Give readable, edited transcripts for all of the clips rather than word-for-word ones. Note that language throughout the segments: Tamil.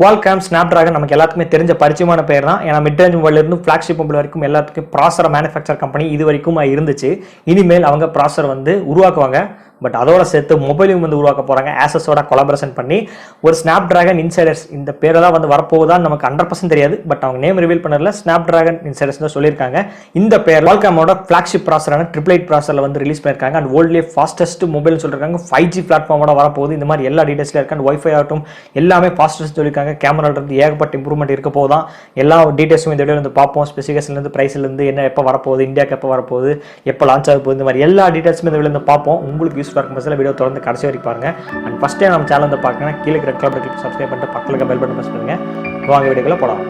Qualcomm Snapdragon நமக்கு எல்லாத்துக்குமே தெரிஞ்ச பரிச்சயமான பேர் தான். ஏன்னா மிட் ரேஞ்ச் மொபைல்ல இருந்து ஃபிளாக்ஷிப் மொபைல் வரைக்கும் எல்லாத்துக்கும் ப்ராசஸர் மேனுஃபேக்சர் கம்பெனி இது வரைக்கும் இருந்துச்சு. இனிமேல் அவங்க ப்ராசஸர் வந்து உருவாக்குவாங்க. பட் அதோட சேர்த்து மொபைலையும் வந்து உருவாக்க போறாங்க. ஆசஸோட கொலாபரேஷன் பண்ணி ஒரு Snapdragon இன்சைடர்ஸ் இந்த பேரை தான் வந்து வரப்போகுதான்னு நமக்கு 100% தெரியாது. பட் அவங்க நேம் ரிவீல் பண்ணல. Snapdragon இன்சைடர்ஸ் தான் சொல்லியிருக்காங்க. இந்த பேர் Qualcommோட ஃபிளாக்ஷிப் ப்ராசஸரான 888 ப்ராசஸர்ல வந்து ரிலீஸ் பண்ணிருக்காங்க. அண்ட் வேர்ல்ட்லேயே ஃபாஸ்டஸ்ட் மொபைல்னு சொல்லிருக்காங்க. 5G பிளாட்ஃபார்மோட வரப்போகுது. இந்த மாதிரி எல்லா டீடைல்ஸ்ல இருக்கு. அண்ட் வைஃபை ஆகட்டும் எல்லாமே ஃபாஸ்டஸ்ட் சொல்லியிருக்காங்க. கேமரால இருந்து ஏகப்பட்ட இம்ப்ரூவ்மெண்ட் இருக்க போதான். எல்லா டீடைல்ஸும் இந்த வீடியோ வந்து பார்ப்போம். ஸ்பெசிஃபிகேஷன்ல இருந்து பிரைஸ்ல இருந்து என்ன எப்போ வரப்போகுது, இந்தியாவுக்கு எப்போ வரப்போகுது, எப்போ லான்ச் ஆக போகுது, இந்த மாதிரி எல்லா டீடைல்ஸும் இந்த வீடியோ வந்து பார்ப்போம். உங்களுக்கு யூஸ்ஃபுல்லாக இருக்கும் பட்சத்தில் வீடியோ தொடர்ந்து கடைசி வரைக்கும் பாருங்க. அண்ட் ஃபர்ஸ்ட் டைம் நம்ம சேனல் வந்து பார்க்கணும் கீழே இருக்கிற கிளப் கிளிக் சப்ஸ்கிரைப் பண்ணிட்டு பக்கத்துல பெல் பட்டன் பிரஸ் பண்ணுங்க. வாங்க வீடியோக்குள்ள போலாம்.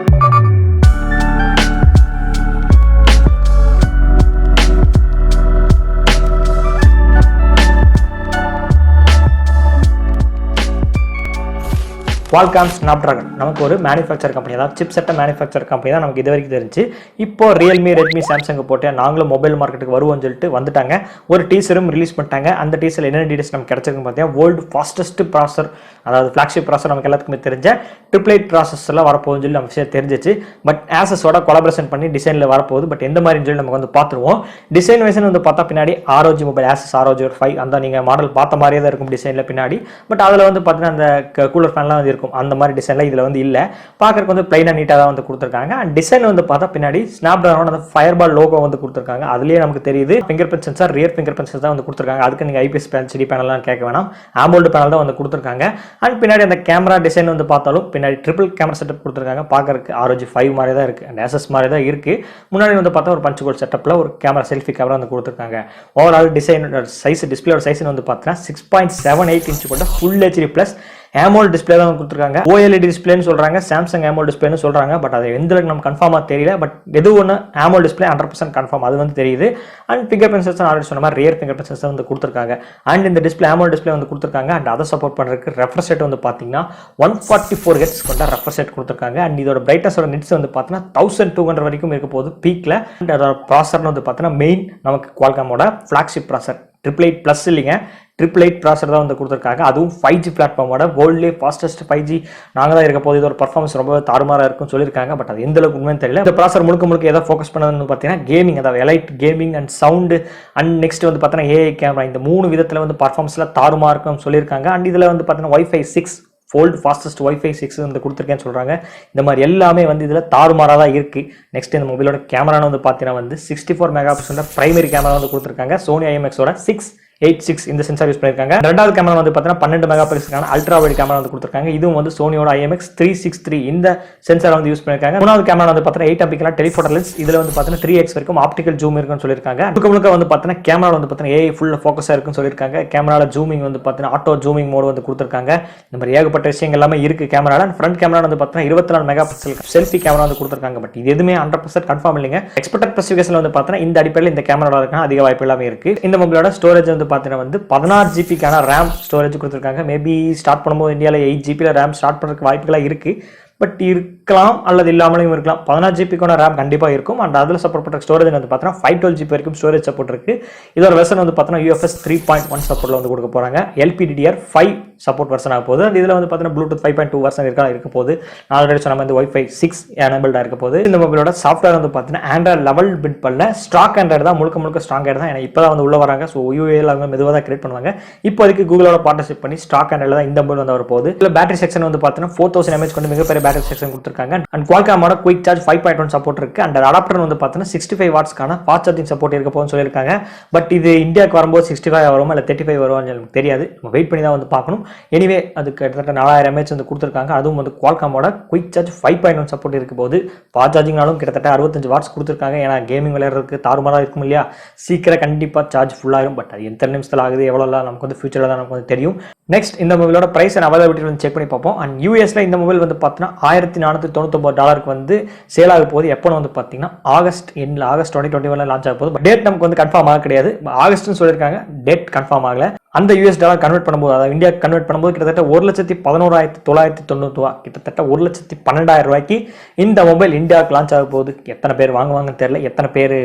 Qualcomm Snapdragon நமக்கு ஒரு மேனுஃபேக்சர் கம்பெனி தான். சிப் செட்டை மேனுஃபேக்சர் கம்பெனி தான் நமக்கு இது வரைக்கும் தெரிஞ்சு. இப்போ ரியல்மி, ரெட்மி, சாம்சங் போட்டு நாங்களும் மொபைல் மார்க்கெட்டுக்கு வருவோம்னு சொல்லிட்டு வந்துட்டாங்க. ஒரு டீசரும் ரிலீஸ் பண்ணிட்டாங்க. அந்த டீசர் என்னென்ன டீடைல்ஸ் நமக்கு கிடைச்சிருக்குன்னு பார்த்தீங்கன்னா வேர்ல்டு ஃபாஸ்டஸ்ட் ப்ராசஸர், அதாவது ஃபிளாக்ஷிப் ப்ராசஸர் நமக்கு எல்லாத்துக்குமே தெரிஞ்ச 888 ப்ராசஸர்லாம் வரப்போகுதுன்னு சொல்லி நம்ம விஷயம் தெரிஞ்சிச்சு. பட் ஆசஸோட கொலாபரேஷன் பண்ணி டிசைனில் வரப்போகுது. பட் எந்த மாதிரின்னு சொல்லி நமக்கு வந்து பார்த்துருவோம். டிசைன் வைஸ் வந்து பார்த்தா பின்னாடி ROG மொபைல் ஆசஸ் ROG 5 அந்த நீங்கள் மாடல் பார்த்த மாதிரியே தான் இருக்கும் டிசைனில் பின்னாடி. பட் அதில் வந்து பார்த்தீங்கன்னா அந்த கூலர் ஃபேன்லாம் வந்து இருக்கும். அந்த மாதிரி டிசைன்ல இதுல வந்து இல்ல. பார்க்கறதுக்கு வந்து பிளைனா நீட்டா தான் வந்து கொடுத்திருக்காங்க. அண்ட் டிசைன் வந்து பார்த்தா பின்னாடி Snapdragon அந்த ஃபயர்பால் லோகோ வந்து கொடுத்திருக்காங்க. அதுலயே நமக்கு தெரியுது finger print sensor, rear finger print sensor தான் வந்து கொடுத்திருக்காங்க. அதுக்கு நீங்க IPS LCD பேனல்லாம் கேட்க வேணாம். AMOLED பேனல் தான் வந்து கொடுத்திருக்காங்க. அண்ட் பின்னாடி அந்த கேமரா டிசைன் வந்து பார்த்தாலும் பின்னாடி ட்ரிபிள் கேமரா செட்டப் கொடுத்திருக்காங்க. பார்க்கறதுக்கு ROG 5 மாதிரி தான் இருக்கு. அண்ட் ASUS மாதிரி தான் இருக்கு. முன்னாடி வந்து பார்த்தா ஒரு பஞ்ச் ஹோல் செட்டப்ல ஒரு கேமரா செல்ஃபி கேமரா வந்து கொடுத்திருக்காங்க. ஓவரால் டிசைன் சைஸ் டிஸ்பிளேயோட சைஸ் வந்து பார்த்தா 6.78 இன்ச் கொண்ட full HD plus AMOLED display தான் கொடுத்திருக்காங்க. OLED டிஸ்பிளேன்னு சொல்றாங்க, சாம்சங் AMOLED டிஸ்பிளேன்னு சொல்றாங்க. பட் அது எந்த அளவுக்கு நம்ம கன்ஃபார்மா தெரியல. பட் எது ஒன்று AMOLED டிஸ்பிளே 100% கன்ஃபார்ம் அது வந்து தெரியுது. And finger print sensor already சொன்ன மாதிரி ரியர் ஃபிங்கர் பிரிண்ட் சென்சார் வந்து கொடுத்திருக்காங்க. அண்ட் இந்த டிஸ்பிளே AMOLED டிஸ்பிளே வந்து கொடுத்திருக்காங்க. அண்ட் அதை சப்போர்ட் பண்றதுக்கு ரெஃப்ரெஷ் ரேட் வந்து பாத்தீங்கன்னா 144 Hz கொண்ட ரெஃப்ரெஷ் ரேட் கொடுத்திருக்காங்க. அண்ட் இதோட பிரைட்னஸோட நிட்ஸ் வந்து பாத்தீங்கன்னா 1200 வரைக்கும் இருக்க போகுது பீக்ல. அண்ட் அதோட ப்ராசஸர் வந்து பாத்தீங்கன்னா மெயின் நமக்கு Qualcommோட ஃபிளாக்ஷிப் ப்ராசஸர் 888 பிளஸ் இல்லைங்க, 888 ப்ராசஸர் தான் வந்து கொடுத்துருக்காங்க. அதுவும் 5G பிளாட்ஃபார்மோட வேர்ல்ட்லேயே ஃபாஸ்டஸ்ட் 5G நாங்கள் தான் இருக்க போது. இதோட பர்ஃபார்மன்ஸ் ரொம்ப தாறுமாறாக இருக்கும்னு சொல்லியிருக்காங்க. பட் அது எந்த அளவுக்கு உண்மைன்னு தெரியல. இந்த ப்ராசஸர் முழுக்க எதை ஃபோக்கஸ் பண்ணதுன்னு பார்த்தீங்கன்னா கேமிங், அதாவது elite gaming and sound and next வந்து பார்த்தீங்கன்னா AI கேமரா, இந்த 3 விதத்தில் வந்து பர்ஃபார்மன்ஸில் தாறுமாறாக இருக்கும்னு சொல்லியிருக்காங்க. அண்ட் இதில் வந்து பார்த்தீங்கன்னா Wi-Fi 6 ஃபோல்டு ஃபாஸ்டஸ்ட் Wi-Fi 6 வந்து கொடுத்துருக்கேன்னு சொல்கிறாங்க. இந்த மாதிரி எல்லாமே வந்து இதில் தாறுமாறாக தான் இருக்குது. நெக்ஸ்ட் இந்த மொபைலோட கேமரான்னு வந்து பார்த்தீங்கன்னா வந்து 64 மெகா பிக்சல் பிரைமரி கேமரா வந்து கொடுத்துருக்காங்க. சோனி IMXோட 686 இந்த சென்சார் யூஸ் பண்ணிருக்காங்க. ரெண்டாவது கேமரா வந்து பார்த்தீங்கன்னா 12 மெகா பிக்சலுக்கான அல்ட்ரா வைட் கேமரா வந்து கொடுத்துருக்காங்க. இதுவும் வந்து சோனியோட IMX 363 இந்த சென்சார் வந்து யூஸ் பண்ணிருக்காங்க. மூணாவது கேமரா வந்து பார்த்தீங்கன்னா 8 MP டெலிஃபோட்டோ லென்ஸ். இதுல வந்து பார்த்தீங்கன்னா 3x வரைக்கும் ஆப்டிகல் ஜூம் இருக்குன்னு சொல்லியிருக்காங்க. முழுக்க வந்து பார்த்தீங்கன்னா கேமரா வந்து பார்த்தீங்கன்னா AI ஃபுல் ஃபோக்கஸா இருக்குன்னு சொல்லியிருக்காங்க. கேமரால ஜூமிங் வந்து பார்த்தீங்கன்னா ஆட்டோ ஜூமிங் மோட் வந்து கொடுத்துருக்காங்க. இந்த மாதிரி ஏகப்பட்ட விஷயங்கள் எல்லாமே இருக்கு கேமரால. ஃப்ரண்ட் கேமரா வந்து பார்த்தீங்கன்னா 24 மெகா பிக்சல் செல்ஃபி கேமரா வந்து கொடுத்துருக்காங்க. பட் இது எதுவுமே 100% கன்ஃபார்ம் இல்லைங்க. எக்ஸ்பெக்டட் ஸ்பெசிஃபிகேஷன் வந்து பார்த்தீங்கன்னா இந்த அடிப்படையில் இந்த கேமரா இருக்கான அதிக வாய்ப்பு எல்லாமே இருக்கு. இந்த மொபைலோட ஸ்டோரேஜ் வந்து பார்த்தீங்கன்னா வந்து 16 GB RAM ஸ்டோரேஜ் கொடுத்துருக்காங்க. மேபி ஸ்டார்ட் பண்ணும்போது இந்தியாவில் 8 GB RAM ஸ்டார்ட் பண்ணுறதுக்கு வாய்ப்புகளாக இருக்கு. பட் இருக்கலாம் அல்லது இல்லாமலும் இருக்கலாம். 16 GB RAM கண்டிப்பாக இருக்கும். அண்ட் அதில் சப்போர்ட் பண்ணுற ஸ்டோரேஜ் வந்து பார்த்தீங்கன்னா 512 GB வரைக்கும் ஸ்டோரேஜ் சப்போர்ட் இருக்கு. இதோட வெர்ஷன் வந்து பார்த்தீங்கன்னா UFS 3.1 சப்போர்ட்ல வந்து கொடுக்க போறாங்க. LPDDR5 சப்போர்ட் வெர்ஷன் ஆக போகுது. இதில் வந்து பார்த்தீங்கன்னா Bluetooth 5.2 வெர்ஷன் இருக்க போகுது. நான் ஆல்ரெடி சொன்ன மாதிரி Wi-Fi 6 எனேபிள்டாக இருக்க போகுது. இந்த மொபைலோட சாஃப்ட்வேர் வந்து பார்த்தீங்கன்னா ஆண்ட்ராய்டு லெவல் பில்ட் பண்ணல, ஸ்டாக் ஆண்ட்ராய்டு தான், முழுக்க ஸ்ட்ராங் ஆண்ட்ராய்டு தான். ஏன்னா இப்போ தான் வந்து உள்ள வராங்க. ஸோ UAL அவங்க மெதுவாக தான் கிரியேட் பண்ணுவாங்க. இப்போதைக்கு கூகுளோட பார்ட்னர்ஷிப் பண்ணி ஸ்டாக் ஆண்ட்ராய்டு தான் இந்த மொபைல் வந்து வரப்போகுது. இதில் பேட்டரி செக்ஷன் வந்து பார்த்தீங்கன்னா 4000 mAh கொண்டு மிகப்பெரிய பேட்டரி செக்ஷன் கொடுத்துருக்காங்க. அண்ட் Qualcommோட குயிக் சார்ஜ் 5.1 சப்போர்ட் இருக்கு. அண்ட் அடாப்டர் வந்து பார்த்தீங்கன்னா 65 வாட்ஸ்க்கான ஃபாஸ்ட் சார்ஜிங் சப்போர்ட் இருக்க போகுதுன்னு சொல்லியிருக்காங்க. பட் இது இந்தியாவுக்கு வரும்போது 65 வருமா இல்லை 35 வருவான்னு எனக்கு தெரியாது. நம்ம வெயிட் பண்ணி தான் வந்து பார்க்கணும். எனிவே அது கிட்டத்தட்ட 4000 mAh வந்து கொடுத்துருக்காங்க. அதுவும் வந்து Qualcommோட குயிக் சார்ஜ் 5.1 சப்போர்ட் இருக்க போது. ஃபாஸ்ட் சார்ஜிங்னாலும் கிட்டத்தட்ட 65 வாட்ஸ் கொடுத்துருக்காங்க. ஏன்னா கேமிங் விளையாடுறதுக்கு தாறுமாறாக இருக்கும் இல்லையா, சீக்கிரம் கண்டிப்பாக சார்ஜ் ஃபுல் ஆகும். பட் அது எத்தனை நிமிஷத்தில் ஆகுது எவ்வளோலாம் நமக்கு வந்து ஃபியூச்சரில் தான் நமக்கு வந்து தெரியும். நெக்ஸ்ட் இந்த மொபைலோட பிரைஸ் அண்ட் அவைலபிலிட்டி வந்து செக் பண்ணி பார்ப்போம். அண்ட் யூஎஸ்ல இந்த மொபைல் வந்து பார்த்தீங்கன்னா $1499 வந்து சேல் ஆக போகுது. எப்போ வந்து பார்த்தீங்கன்னா ஆகஸ்ட் 2021 லான்ச் ஆக போகுது. பட் டேட் நமக்கு வந்து கன்ஃபார்ம் ஆக கிடையாது. ஆகஸ்ட்னு சொல்லியிருக்காங்க, டேட் கன்ஃபார்ம் ஆகல. அந்த US டாலர் கன்வெர்ட் பண்ணும்போது, அதாவது இந்தியா கன்வெர்ட் பண்ணும்போது கிட்டத்தட்ட 1,11,990 கிட்டத்தட்ட 1,12,000 ரூபாய்க்கு இந்த மொபைல் இந்தியாவுக்கு லான்ச் ஆக போகுது. எத்தனை பேர் வாங்குவாங்கன்னு தெரியல, எத்தனை பேர்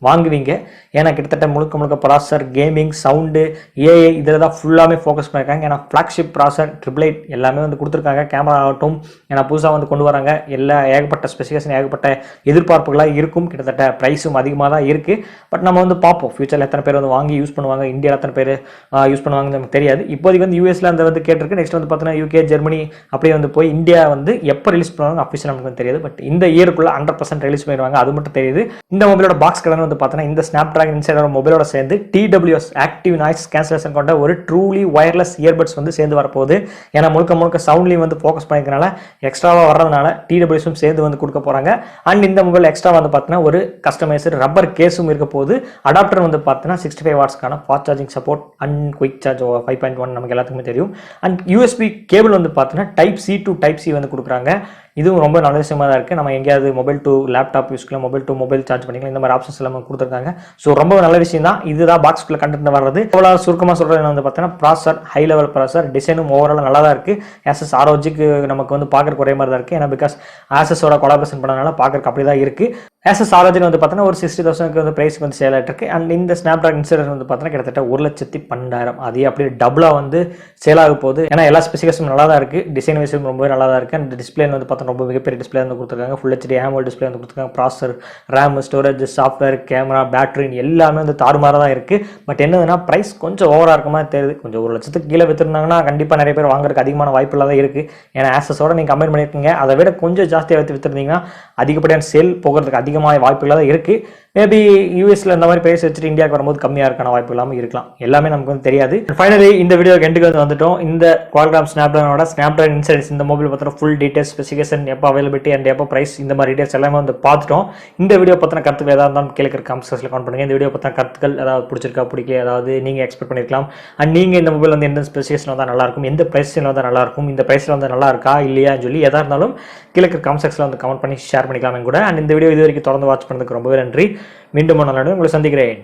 வாங்குவீங்க. ஏன்னா கிட்டத்தட்ட முழுக்க ப்ராசஸர், கேமிங், சவுண்டு, ஏஐ இதில் தான் ஃபுல்லாமே ஃபோக்கஸ் பண்ணியிருக்காங்க. ஏன்னா ஃப்ளாக்ஷிப் ப்ராசஸர் 888 எல்லாமே வந்து கொடுத்துருக்காங்க. கேமரா ஆகட்டும், ஏன்னா புதுசாக வந்து கொண்டு வராங்க. எல்லா ஏகப்பட்ட ஸ்பெசிஃபிகேஷன், ஏகப்பட்ட எதிர்பார்ப்புகளாக இருக்கும். கிட்டத்தட்ட ப்ரைஸும் அதிகமாக தான் இருக்குது. பட் நம்ம வந்து பார்ப்போம் ஃபியூச்சரில் எத்தனை பேர் வந்து வாங்கி யூஸ் பண்ணுவாங்க, இந்தியாவில் எத்தனை பேர் யூஸ் பண்ணுவாங்கன்னு நமக்கு தெரியாது. இப்போதைக்கு வந்து யூஎஸ்ல அந்த வந்து கேட்டிருக்கு. நெக்ஸ்ட் வந்து பார்த்தீங்கன்னா யூகே, ஜெர்மனி அப்படியே வந்து போய் இந்தியா வந்து எப்போ ரிலீஸ் பண்ணுவாங்க அஃபிஷியல் நமக்கு வந்து தெரியாது. பட் இந்த இயருக்குள்ள 100% ரிலீஸ் பண்ணிடுவாங்க, அது மட்டும் தெரியுது. இந்த மொபைலோட பாக்ஸ் கலர் வந்து பார்த்தீங்கன்னா இந்த ஸ்னாப்டிராகன் இன்சைடர் மொபைலோட சேர்ந்து TWS ஆக்டிவ் நாய்ஸ் கேன்சலேஷன் கொண்ட ஒரு ட்ரூலி வயர்லெஸ் இயர்பட்ஸ் வந்து சேர்ந்து வரப்போகுது. ஏன்னா முழுக்க சவுண்ட்லையும் வந்து ஃபோக்கஸ் பண்ணிக்கிறனால எக்ஸ்ட்ராவாக வர்றதுனால TWSம் சேர்ந்து வந்து கொடுக்க போகிறாங்க. அண்ட் இந்த மொபைல் எக்ஸ்ட்ரா வந்து பார்த்தீங்கன்னா ஒரு கஸ்டமைஸ்டு ரப்பர் கேஸும் இருக்க போகுது. அடாப்டர் வந்து பார்த்தீங்கன்னா 65 வாட்ஸ்க்கான fast charging support and quick charge 5.1 நமக்கு எல்லாத்துக்குமே தெரியும். அண்ட் USB கேபிள் வந்து பார்த்தீங்கன்னா Type-C to Type-C வந்து கொடுக்குறாங்க. இதுவும் ரொம்ப நல்ல விஷயமா தான் இருக்குது. நம்ம எங்கேயாவது மொபைல் டு லேப்டாப் யூஸ்க்கலாம், மொபைல் டு மொபைல் சார்ஜ் பண்ணிக்கலாம், இந்த மாதிரி ஆப்ஷன்ஸ் எல்லாம் கொடுத்துருக்காங்க. ஸோ ரொம்ப நல்ல விஷயம் தான். இதுதான் பாக்ஸ்க்குள்ள கண்டென்ட் வர்றது. அவ்வளோ சுருக்கமாக சொல்கிறது வந்து பார்த்தீங்கன்னா ப்ராசஸர், ஹை லெவல் ப்ராசஸர், டிசைனும் ஓவரால் நல்லா தான் இருக்குது. ASUS ROGக்கு நமக்கு வந்து பார்க்குறக்கு ஒரே மாதிரி தான் இருக்குது. ஏன்னா பிகாஸ் ASUSோட கொலாபரேஷன் பண்ணனால பார்க்குறக்கு அப்படி தான் இருக்குது. ASUS ROG வந்து பார்த்தீங்கன்னா ஒரு 60,000க்கு வந்து ப்ரைஸ் வந்து சேல் ஆகிட்டு இருக்கு. அண்ட் இந்த ஸ்னாப்டிராகன் இன்சைடர் வந்து பார்த்தீங்கன்னா கிட்டத்தட்ட 1,12,000 அதே அப்படியே டபுளாக வந்து சேல் ஆக போகுது. ஏன்னா எல்லா ஸ்பெசிஃபிகேஷனும் நல்லா தான் இருக்குது. டிசைன் வைஸும் ரொம்ப நல்லா தான் இருக்குது. அண்ட் டிஸ்பிளே வந்து பார்த்தா ரொம்ப மிகப்பெரிய டிஸ்பிளே வந்து கொடுத்துருக்காங்க. ஃபுல் HD AMOLED டிஸ்பிளே வந்து கொடுத்துருக்காங்க. Processor, RAM, storage, software, camera, battery எல்லாமே வந்து தாறுமாறாக தான் இருக்குது. பட் என்னதுன்னா ப்ரைஸ் கொஞ்சம் ஓவராக இருக்க மாதிரி தெரியுது. கொஞ்சம் 1,00,000க்கு கீழே விற்றுருந்தாங்கன்னா கண்டிப்பாக நிறைய பேர் வாங்குறதுக்கு அதிகமான வாய்ப்பு இல்லாத இருக்குது. ஏன்னா ASUSோட நீங்கள் கம்பேர் பண்ணியிருக்கீங்க, அதை விட கொஞ்சம் ஜாஸ்தியாக விற்றுருந்தீங்கன்னா அதிகப்படியான சேல் போகிறதுக்கு அதிகமாக வாய்ப்பு இல்லாத இருக்குது. மேபி யூஎஸ்ல இந்த மாதிரி பேசி வச்சுட்டு இந்தியாவுக்கு வரும்போது கம்மியாக இருக்கான வாய்ப்பு இல்லாமல் இருக்கலாம். எல்லாமே நமக்கு வந்து தெரியாது. ஃபைனலி இந்த வீடியோ எண்டுக்கு வந்து வந்துட்டோம். இந்த Qualcomm Snapdragonோட ஸ்னாப்டிராகன் இன்சைடர்ஸ் இந்த மொபைல் பற்றின ஃபுல் டீடைல்ஸ், ஸ்பெசிஃபிகேஷன், எப்போ அவைலபிலிட்டி அண்ட் எப்போ பிரைஸ், இந்த மாதிரி டீடைல்ஸ் எல்லாமே வந்து பார்த்துட்டோம். இந்த வீடியோ பற்றின கருத்துக்கள் ஏதாவது இருந்தாலும் கேட்குற கமெண்ட் செக்ஷனில் கமெண்ட் பண்ணுங்க. இந்த வீடியோ பற்றின கருத்துக்கள் ஏதாவது பிடிச்சிருக்கா, பிடிக்கல, ஏதாவது நீங்கள் எக்ஸ்பெக்ட் பண்ணிருக்கலாம். அண்ட் நீங்கள் இந்த மொபைல் வந்து எந்த ஸ்பெசிஃபிகேஷன் வந்தால் நல்லாயிருக்கும், எந்த ப்ரைஸில் வந்தால் நல்லாயிருக்கும், இந்த ப்ரைஸில் வந்து நல்லா இருக்கா இல்லையான்னு சொல்லி எதாக இருந்தாலும் கீழே கமெண்ட் செக்ஷனில் வந்து கமெண்ட் பண்ணி ஷேர் பண்ணிக்கலாம் கூட. அண்ட் இந்த வீடியோ இது வரைக்கும் தொடர்ந்து வாட்ச் பண்ணதுக்கு ரொம்பவே நன்றி. மீண்டும் நல்ல உங்களை சந்திக்கிறேன்.